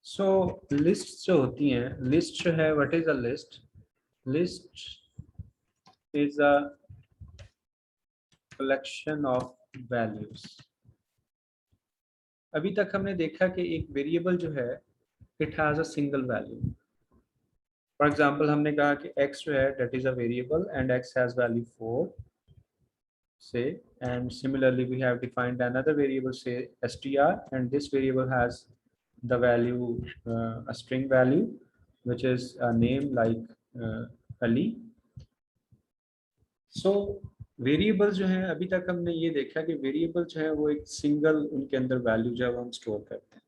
सो list जो होती हैं, लिस्ट जो है, what is a list? List is a collection of values. अभी तक हमने देखा कि एक वेरिएबल जो है it has a single value. For example हमने कहा कि x जो है that is a variable and x has value 4 say, and similarly we have defined another variable say str, and this variable has the value a string value which is a name like Ali. So variable जो है, अभी तक हमने ये देखा कि variable जो है वो एक सिंगल उनके अंदर वैल्यू जो है वो हम स्टोर करते हैं।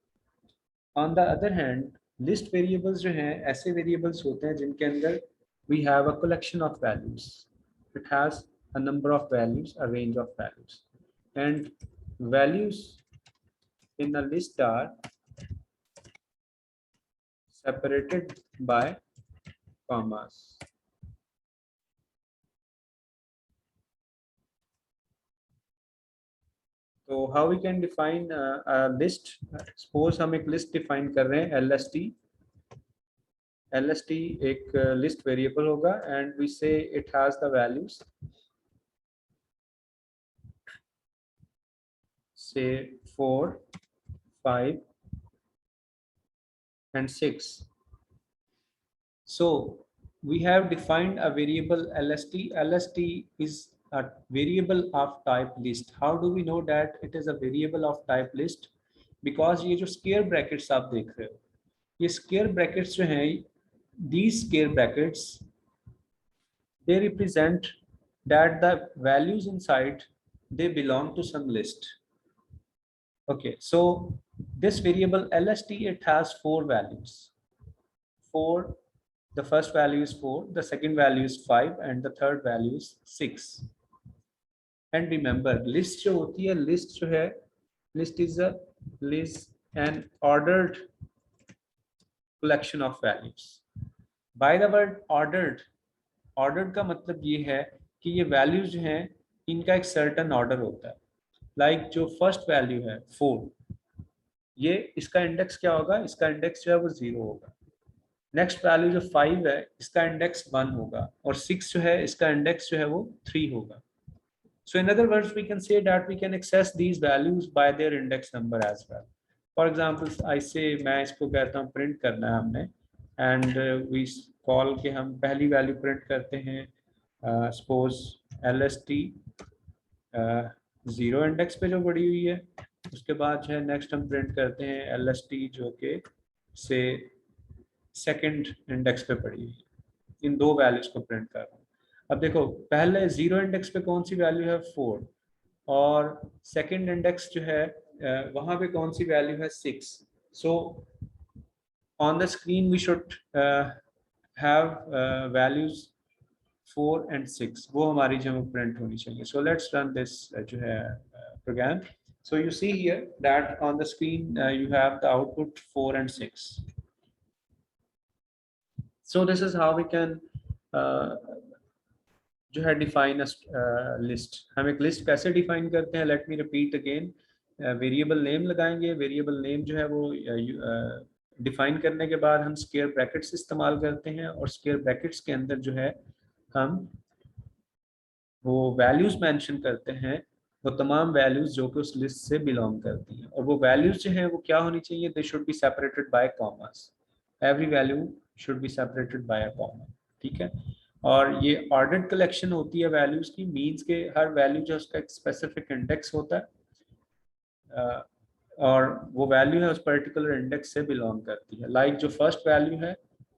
On the other hand list variables जो हैं ऐसे वेरिएबल्स होते हैं जिनके अंदर we have a collection of values, it has a number of values, a range of values, and values in a list are separated by commas. तो how we can define a list? Suppose हम एक list define कर रहे हैं LST. LST एक list variable होगा and we say it has the values say 4, 5 and 6. So we have defined a variable LST. LST is a variable of type list. How do we know that it is a variable of type list? Because ये जो square brackets आप देख रहे हो, ये square brackets जो हैं, these square brackets they represent that the values inside they belong to some list. Okay, so this variable LST it has 4 values. 4, the first value is 4, the second value is 5 and the third value is 6. And remember list जो होती है, list जो है, list is a list an ordered collection of values. By the word ordered, ordered का मतलब ये है कि ये values जो हैं इनका एक certain order होता है। Like जो first value है 4, ये इसका इंडेक्स क्या होगा? इसका इंडेक्स जो है वो 0 होगा। नेक्स्ट वैल्यू जो 5 है इसका इंडेक्स 1 होगा और 6 जो है इसका इंडेक्स जो है वो 3 होगा। So in other words we can say that we can access these values by their index number as well. For example I say मैं इसको कहता हूँ प्रिंट करना है हमने and we call के हम पहली वैल्यू प्रिंट करते हैं suppose LST 0 इंडेक्स पे जो पड़ी हुई है, उसके बाद जो है नेक्स्ट हम प्रिंट करते हैं LST जो कि से सेकंड इंडेक्स पे पड़ी हुई है। इन दो वैल्यूज को प्रिंट कर रहा हूँ। अब देखो पहले 0 इंडेक्स पे कौन सी वैल्यू है 4 और सेकंड इंडेक्स जो है वहां पे कौन सी वैल्यू है 6. So on the screen we should have values 4 and 6, वो हमारी जो है प्रिंट होनी चाहिए. सो लेट्स रन दिस जो है programme. So you see here that on the screen you have the output 4 and 6. So this is how we can जो है डिफाइन लिस्ट. हम एक लिस्ट कैसे डिफाइन करते हैं? Let me repeat again. Variable name लगाएंगे. वेरिएबल नेम जो है वो डिफाइन करने के बाद हम स्क्वायर ब्रैकेट्स इस्तेमाल करते हैं और स्क्वायर ब्रैकेट्स के अंदर जो है हम वो वैल्यूज मेंशन करते हैं, वो तमाम वैल्यूज जो कि उस लिस्ट से बिलोंग करती हैं. और वो वैल्यूज जो हैं वो क्या होनी चाहिए? They should be separated by commas. Every value should be separated by a comma. ठीक है. और ये ऑर्डर्ड कलेक्शन होती है वैल्यूज की. मींस के हर वैल्यू जो उसका एक स्पेसिफिक इंडेक्स होता है और वो वैल्यू है उस पर्टिकुलर इंडेक्स से बिलोंग करती है. लाइक जो फर्स्ट वैल्यू है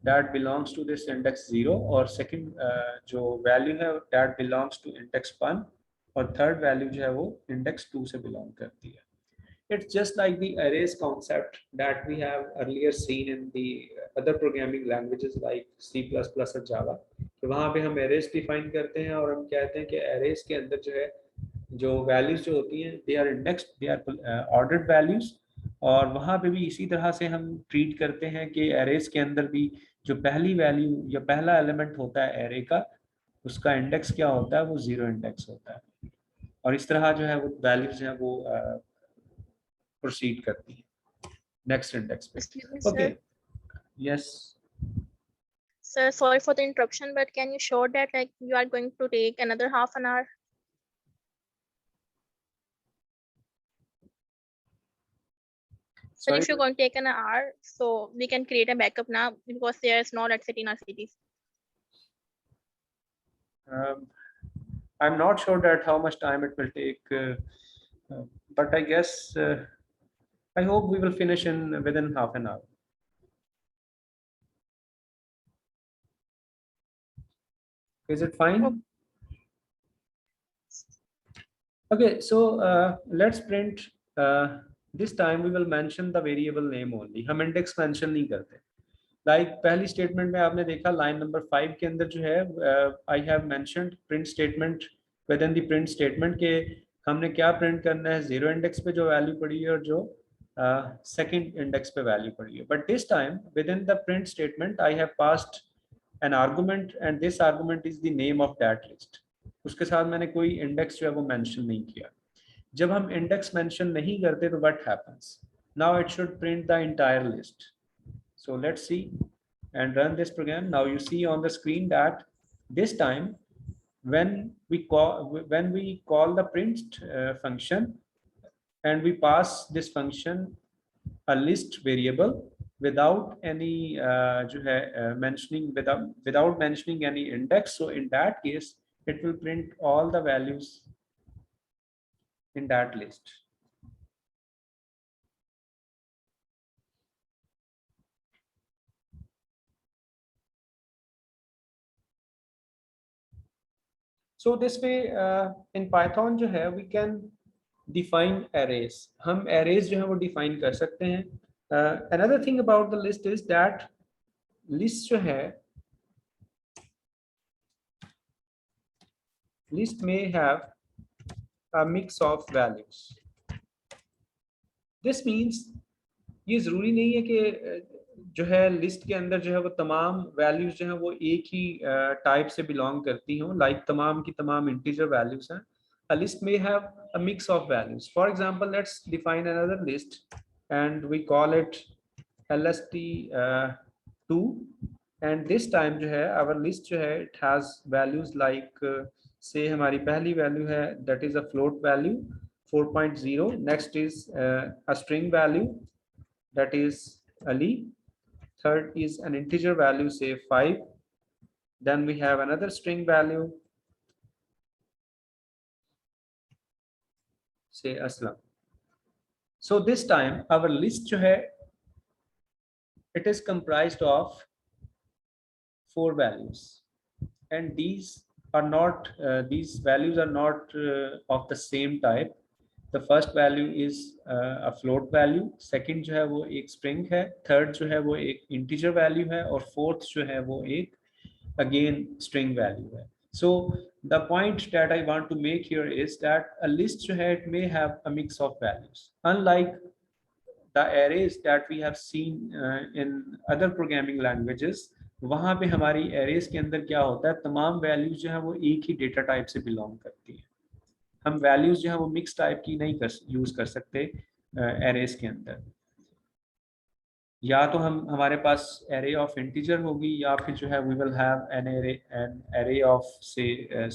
that belongs to this index 0 और second जो वैल्यू है that belongs to index 1 और थर्ड वैल्यू जो है वो index 2 से बिलोंग करती है. It's just like the arrays concept that we have earlier seen in the other programming languages like C++ और Java. तो वहाँ पे हम arrays define करते हैं और हम कहते हैं कि arrays के अंदर जो है जो values जो होती हैं they are indexed, they are ordered values. और वहाँ पे भी इसी तरह से हम ट्रीट करते हैं कि arrays के अंदर भी जो पहली वैल्यू या पहला एलिमेंट होता है एरे का, उसका इंडेक्स क्या होता है? वो 0 इंडेक्स होता है. और इस तरह जो है वो वैल्यूज हैं वो प्रोसीड करती है. नेक्स्ट इंडेक्स पे। Excuse me, okay, sir. Yes. Sir, sorry for the interruption, but can you show that like you are going to take another half an hour? So sorry, if you're going to take an hour, so we can create a backup now because there is no let's say in our cities. I'm not sure that how much time it will take, but I guess I hope we will finish in within half an hour. Is it fine? Okay, so let's print. This time we will mention the variable name only. हम index mention नहीं करते. Like पहली statement में आपने देखा line number 5 के अंदर जो है I have mentioned print statement within the print statement के हमने क्या print करना है, zero index पे जो value पड़ी है और जो second index पे value पड़ी है. But this time within the print statement I have passed an argument and this argument is the name of that list. उसके साथ मैंने कोई इंडेक्स जो है वो मेंशन नहीं किया. जब हम इंडेक्स मेंशन नहीं करते तो what happens? Now it should print the entire list. So let's see and run this program. Now you see on the screen that this time when we call the print function and we pass this function a list variable without any जो है mentioning without mentioning any index. So in that case it will print all the values in that list. So this way in Python जो है we can define arrays. हम arrays जो है वो define कर सकते हैं. Another thing about the list is that list जो है list may have a mix of values. This means ये जरूरी नहीं है कि जो है लिस्ट के अंदर जो है वो तमाम वैल्यूज जो है वो एक ही टाइप से बिलोंग करती हों. लाइक तमाम की तमाम इंटीजर वैल्यूज हैं. A list may have a mix of values. For example, let's define another list and we call it lst2 and this time जो है our list जो है it has values like say हमारी पहली value है that is a float value 4.0. next is a string value that is Ali. Third is an integer value, say 5. Then we have another string value, say Aslam. So this time our list जो है it is comprised of 4 values and these are not these values are not of the same type. The first value is a float value, second जो है वो एक string है, third जो है वो एक integer value है और fourth जो है वो एक again string value है. So the point that I want to make here is that a list जो है it may have a mix of values. Unlike the arrays that we have seen in other programming languages, वहाँ पे हमारी arrays के अंदर क्या होता है, तमाम values जो है वो एक ही data type से belong करती है. हम वैल्यूज जो है वो मिक्स टाइप की नहीं यूज कर सकते एरेज के अंदर. या तो हम हमारे पास एरे ऑफ इंटीजर होगी या फिर जो है we will have an array of say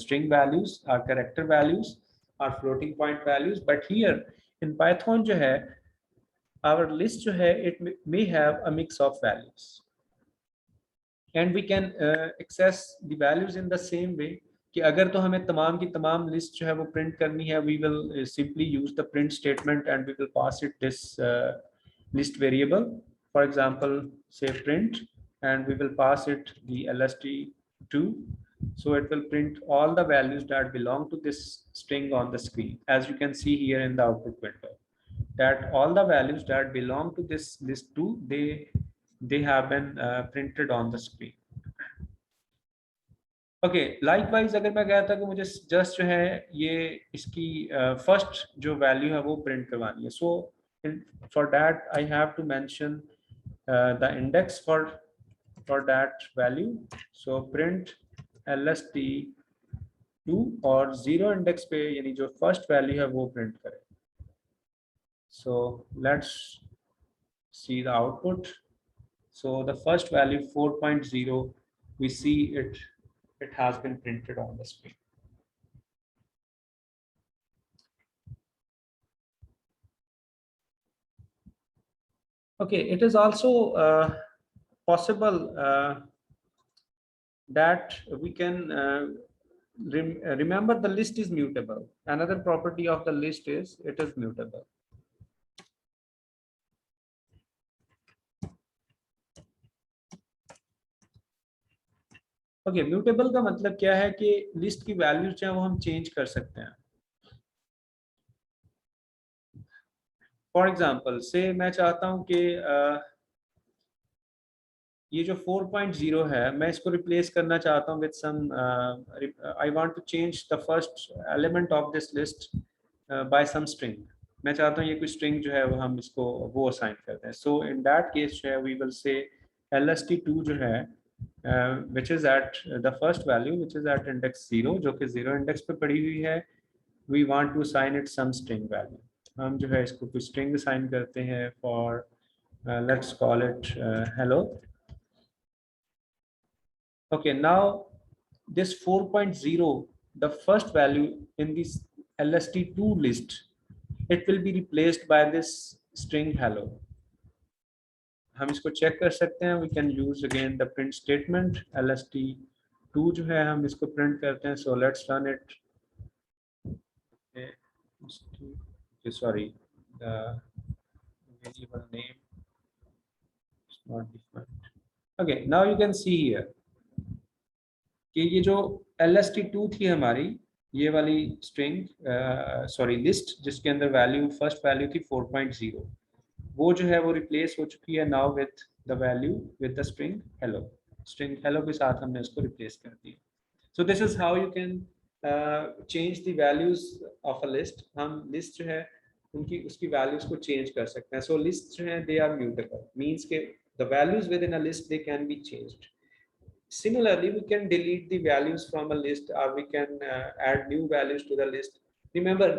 string values और कैरेक्टर वैल्यूज और floating point values. But here in Python जो है आवर लिस्ट जो है it may have a mix of values and we can access the values in the same way कि अगर तो हमें तमाम की तमाम लिस्ट जो है वो प्रिंट करनी है, we will simply use the print statement and we will pass it this list variable. For example say print and we will pass it the lst2, so it will print all the values that belong to this string on the screen. As you can see here in the output window that all the values that belong to this list2 they have been printed on the screen. Okay, likewise अगर मैं कहता कि मुझे just जो है ये इसकी first जो वैल्यू है वो प्रिंट करवानी है, so for that I have to mention the index for that value. So print lst2 और 0 इंडेक्स पे यानी जो फर्स्ट वैल्यू है वो प्रिंट करें. So let's see the output. So the first value 4.0, we see it has been printed on the screen. Okay, it is also possible that we can remember the list is mutable. Another property of the list is it is mutable. Okay, mutable का मतलब क्या है कि list की values जो है वो हम चेंज कर सकते हैं. फॉर एग्जांपल से मैं चाहता हूं कि ये जो 4.0 है मैं इसको रिप्लेस करना चाहता हूं with some, I want to change the first element of this list by some string. मैं चाहता हूं ये कोई स्ट्रिंग जो है वो हम इसको वो असाइन करते हैं. सो इन दैट केस जो है वी विल से lst2 जो है which is at the first value which is at index 0, जो कि 0 इंडेक्स पे पड़ी हुई है. we want to assign it some string value. हम जो है इसको कोई string assign करते हैं for let's call it hello. Okay, now this 4.0, the first value in this lst2 list, it will be replaced by this string hello. हम इसको check कर सकते हैं. We can use again the print statement. lst2 जो है हम इसको print करते हैं. So let's run it. Sorry, the variable name is not defined. Okay, now you can see here कि ये जो lst2 थी हमारी, ये वाली स्ट्रिंग सॉरी लिस्ट जिसके अंदर वैल्यू फर्स्ट वैल्यू थी 4.0, वो जो है वो रिप्लेस हो चुकी है now with the value with the string hello. String hello के साथ हमने इसको रिप्लेस कर दिया. So this is how you can change the values of a list. हम लिस्ट जो है उनकी उसकी वैल्यूज को चेंज कर सकते हैं. सो लिस्ट जो है दे आर म्यूटेबल, मींस के the values with in a list they can be changed. Similarly, we can delete the values from a list or we can add new values to the list. Remember,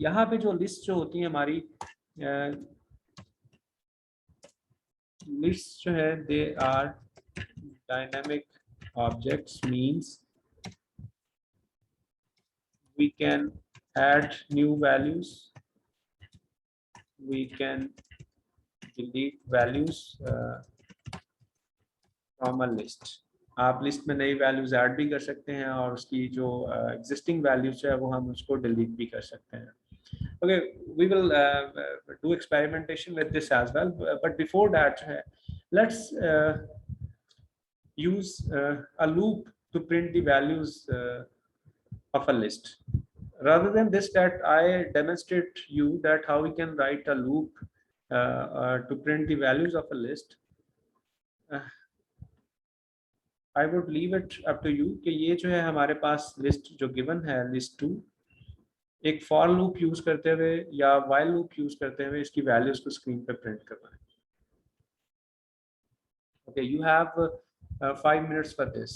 यहाँ पे जो list जो होती है हमारी lists जो है they are dynamic objects, means we can add new values, we can delete values from a list. आप लिस्ट में नई वैल्यूज ऐड भी कर सकते हैं और उसकी जो एग्जिस्टिंग वैल्यूज है वो हम उसको डिलीट भी कर सकते हैं. Okay, we will do experimentation with this as well, but before that let's use a loop to print the values of a list. Rather than this, that I demonstrate you that how we can write a loop to print the values of a list. I would leave it up to you कि ये जो है हमारे पास list जो given है list 2, एक for loop use करते हुए या व्हाइल लूप यूज करते हुए इसकी वैल्यूज को स्क्रीन पे प्रिंट करवाएं. Okay, you have 5 minutes for this.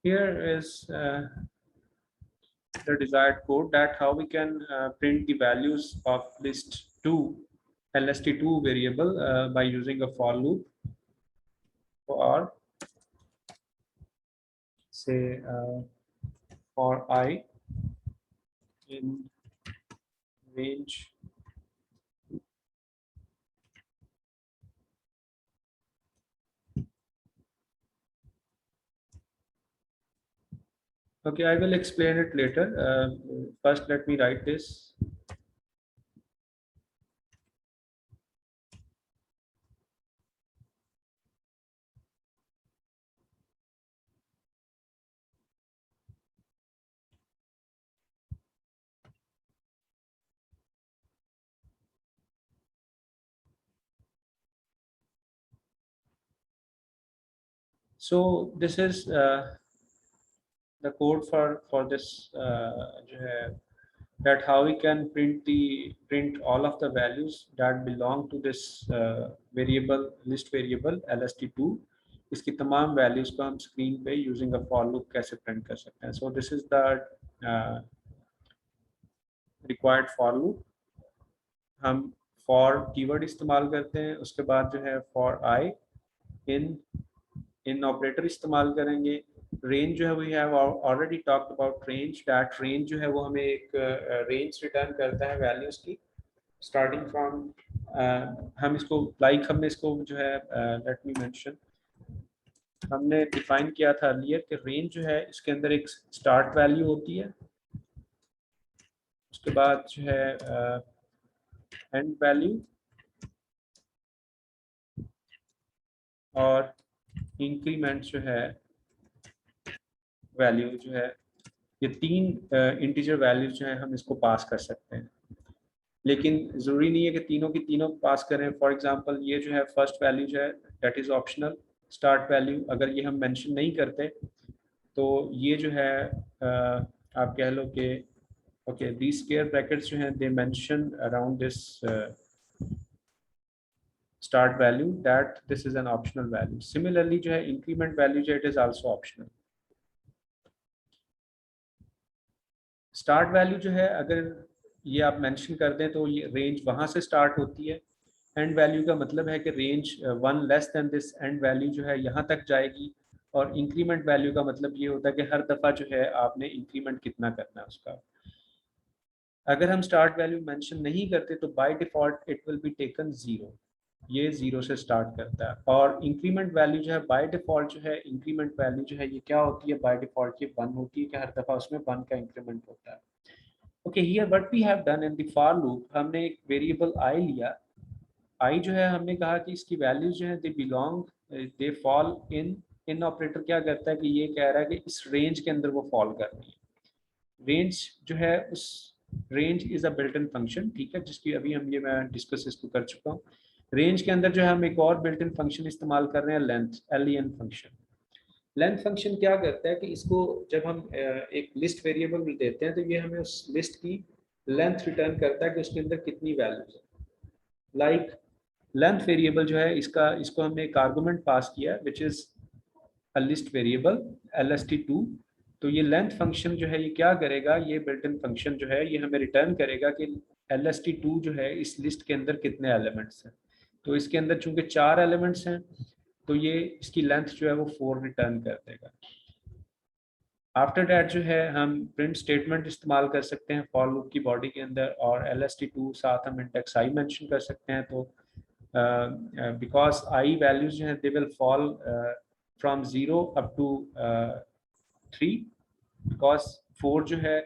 Here is the desired code that how we can print the values of list 2 lst2 variable by using a for loop. For say for I in range okay, I will explain it later. First let me write this. So this is the code for this that how we can print all of the values that belong to this variable list variable lst2. इसकी तमाम values को हम screen पे using a for loop कैसे print कर सकते हैं. So this is the required for loop, हम फॉर कीवर्ड इस्तेमाल करते हैं, उसके बाद जो है फॉर आई, इन ऑपरेटर इस्तेमाल करेंगे। रेंज जो है we have already talked about range, that range जो है वो हमें एक रेंज रिटर्न करता है वैल्यूज की स्टार्टिंग फ्रॉम, हम इसको हमने इसको जो है लेट मी मेंशन, हमने डिफाइन किया था अर्लियर कि रेंज जो है इसके अंदर एक स्टार्ट वैल्यू होती है, उसके बाद जो है एंड वैल्यू और इंक्रीमेंट जो है वैल्यू जो है, ये तीन इंटीजर वैल्यूज जो है हम इसको पास कर सकते हैं, लेकिन ज़रूरी नहीं है कि तीनों की तीनों पास करें। फॉर एग्जांपल ये जो है फर्स्ट वैल्यू जो है that is optional, start value अगर ये हम मेंशन नहीं करते तो ये जो है आप कह लो कि ओके दीज स्क्वायर ब्रैकेट्स जो हैं they mention around this start value that this is an optional value. Similarly जो है increment value जो it is also optional. Start value जो है अगर ये आप mention कर दें तो ये range वहाँ से start होती है, end value का मतलब है कि range one less than this end value जो है यहाँ तक जाएगी, और increment value का मतलब ये होता है कि हर दफ़ा जो है आपने increment कितना करना है उसका। अगर हम start value mention नहीं करते तो by default it will be taken 0, ये 0 से स्टार्ट करता है। और इंक्रीमेंट वैल्यू जो है बाय डिफॉल्ट जो है इंक्रीमेंट वैल्यू जो है ये क्या होती है बाय डिफॉल्ट, ये 1 होती है कि हर दफा उसमें 1 का इंक्रीमेंट होता है। Okay, here what we have done in the for loop, हमने एक वेरिएबल आई लिया, आई जो है हमने कहा कि इसकी वैल्यूज जो है they belong, they fall in operator क्या करता है कि ये कह रहा है कि इस रेंज के अंदर वो फॉल कर रही है। रेंज जो है उस range is a built in function, ठीक है, जिसकी अभी हम ये मैं डिस्कस इसको कर चुका हूँ। रेंज के अंदर जो है हम एक और बिल्ट इन फंक्शन इस्तेमाल कर रहे हैं length, len function. Length function क्या करता है कि इसको जब हम एक लिस्ट वेरिएबल देते हैं तो ये हमें उस लिस्ट की लेंथ रिटर्न करता है कि उसके अंदर कितनी वैल्यूज है। लाइक लेंथ वेरिएबल जो है इसको हमने एक आर्गुमेंट पास किया which is a list variable lst2, तो ये लेंथ फंक्शन जो है ये क्या करेगा, ये बिल्ट इन फंक्शन जो है ये हमें रिटर्न करेगा कि lst2 जो है इस लिस्ट के अंदर कितने एलिमेंट्स हैं। तो इसके अंदर चूंकि 4 एलिमेंट्स हैं तो ये इसकी लेंथ जो है वो 4 रिटर्न कर देगा। आफ्टर दैट जो है हम प्रिंट स्टेटमेंट इस्तेमाल कर सकते हैं फॉर लूप की बॉडी के अंदर, और lst2 साथ हम इंडेक्स आई मेंशन कर सकते हैं। तो बिकॉज आई वैल्यूज जो है they will fall from 0 up to 3, because 4 जो है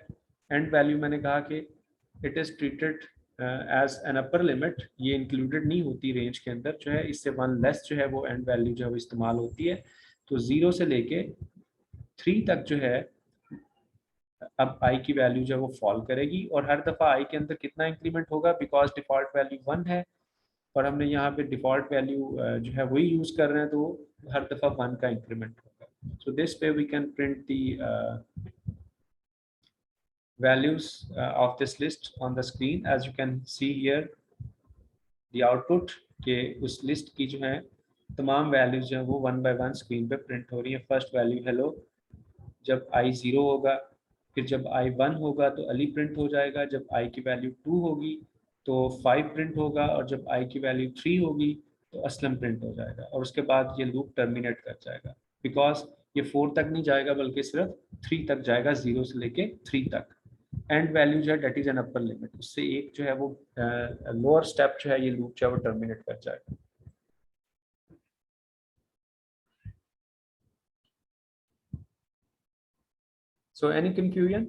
एंड वैल्यू मैंने कहा कि it is treated as an upper limit, ये इंक्लूडेड नहीं होती रेंज के अंदर, जो है इससे 1 लेस जो है वो एंड वैल्यू जो है वो इस्तेमाल होती है। तो 0 से लेके 3 तक जो है अब आई की वैल्यू जो है वो फॉल करेगी, और हर दफ़ा आई के अंदर कितना इंक्रीमेंट होगा, बिकॉज डिफ़ॉल्ट वैल्यू 1 है और हमने यहाँ पे डिफ़ॉल्ट वैल्यू जो है वही यूज़ कर रहे हैं, तो हर दफ़ा 1 का इंक्रीमेंट होगा। So this way we can print the values of this list on the screen, as you can see here the output के उस लिस्ट की जो है तमाम वैल्यूज जो है वो 1 by 1 स्क्रीन पे प्रिंट हो रही है। फर्स्ट वैल्यू हेलो, जब i 0 होगा, फिर जब i 1 होगा तो अली प्रिंट हो जाएगा, जब i की वैल्यू 2 होगी तो 5 प्रिंट होगा, और जब i की वैल्यू 3 होगी तो असलम प्रिंट हो जाएगा, और उसके बाद ये लूप टर्मिनेट कर जाएगा। बिकॉज ये 4 तक नहीं जाएगा बल्कि सिर्फ 3 तक जाएगा, 0 से लेके 3 तक। एंड वैल्यू जो है that is an upper limit, उससे एक जो है वो लोअर स्टेप जो है ये लूप जो है वो टर्मिनेट कर जाएगा। So any confusion?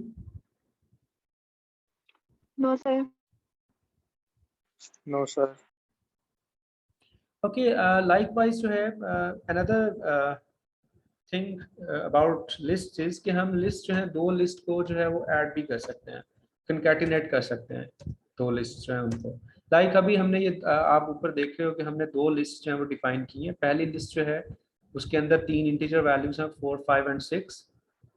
No, sir. No, sir. Okay, likewise जो है another thing about list is कि हम लिस्ट जो है दो लिस्ट को जो है वो ऐड भी कर सकते हैं, कंकैटिनेट कर सकते हैं दो लिस्ट जो है उनको। लाइक अभी हमने ये आप ऊपर देख रहे हो कि हमने दो लिस्ट जो है वो डिफाइन की है। पहली लिस्ट जो है उसके अंदर 3 इंटीजर वैल्यूज हैं 4, 5 एंड 6,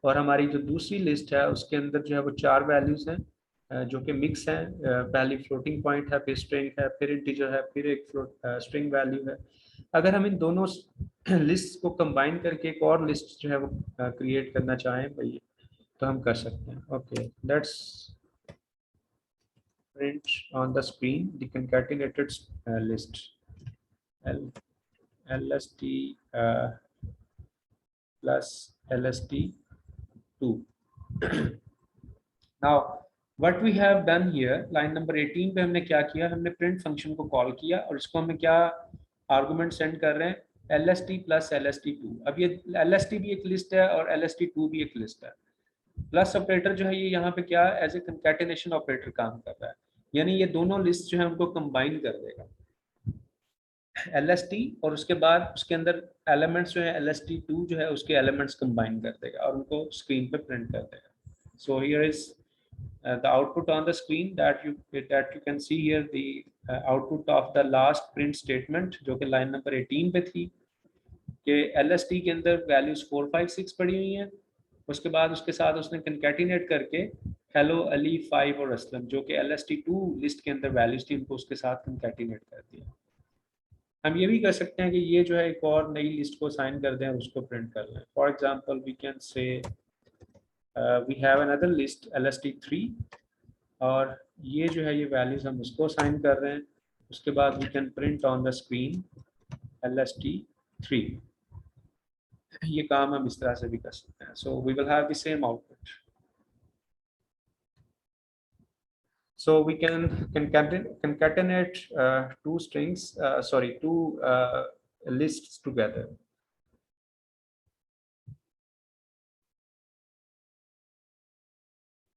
और हमारी जो दूसरी लिस्ट है उसके अंदर जो है वो 4 वैल्यूज हैं जो कि मिक्स हैं। पहली फ्लोटिंग पॉइंट है, फिर स्ट्रिंग है, फिर इंटीजर है, फिर एक स्ट्रिंग वैल्यू है। अगर हम इन दोनों लिस्ट को कंबाइन करके एक और लिस्ट जो है वो क्रिएट करना चाहें भाई तो हम कर सकते हैं। Okay, let's print on the screen the concatenated list LST plus LST2. Now what we have done here, line number 18 पे हमने क्या किया, हमने print function को कॉल किया और इसको हमें क्या आर्गुमेंट सेंड कर रहे हैं, LST plus LST2. अब ये LST भी एक लिस्ट है और LST2 भी एक लिस्ट है. प्लस ऑपरेटर जो है ये यहाँ पे क्या एज ए कंकैटिनेशन ऑपरेटर काम कर रहा है, यानी ये दोनों लिस्ट जो है उनको कंबाइन कर देगा LST और उसके बाद उसके अंदर एलिमेंट्स जो है LST2 जो है उसके एलिमेंट्स कंबाइन कर देगा और उनको स्क्रीन पे प्रिंट कर देगा. So here is the output on the screen that you can see here, the output of the last print statement जो कि line number 18 पे थी कि LST के अंदर values 4, 5, 6 पड़ी हुई हैं. उसके बाद उसके साथ उसने concatenate करके हेलो अली 5 और असलम जो कि LST2 लिस्ट के अंदर वैल्यूज थी उनको उसके साथ concatenate कर दिया. हम ये भी कर सकते हैं कि ये जो है एक और नई लिस्ट को साइन कर दें और उसको प्रिंट कर लें. For example we can say we have another list LST3 और ये जो है ये वैल्यूज हम उसको साइन कर रहे हैं. उसके बाद we can print on the screen LST3. ये काम हम इस तरह से भी कर सकते हैं. So we will have the same output. So we can concatenate two lists together.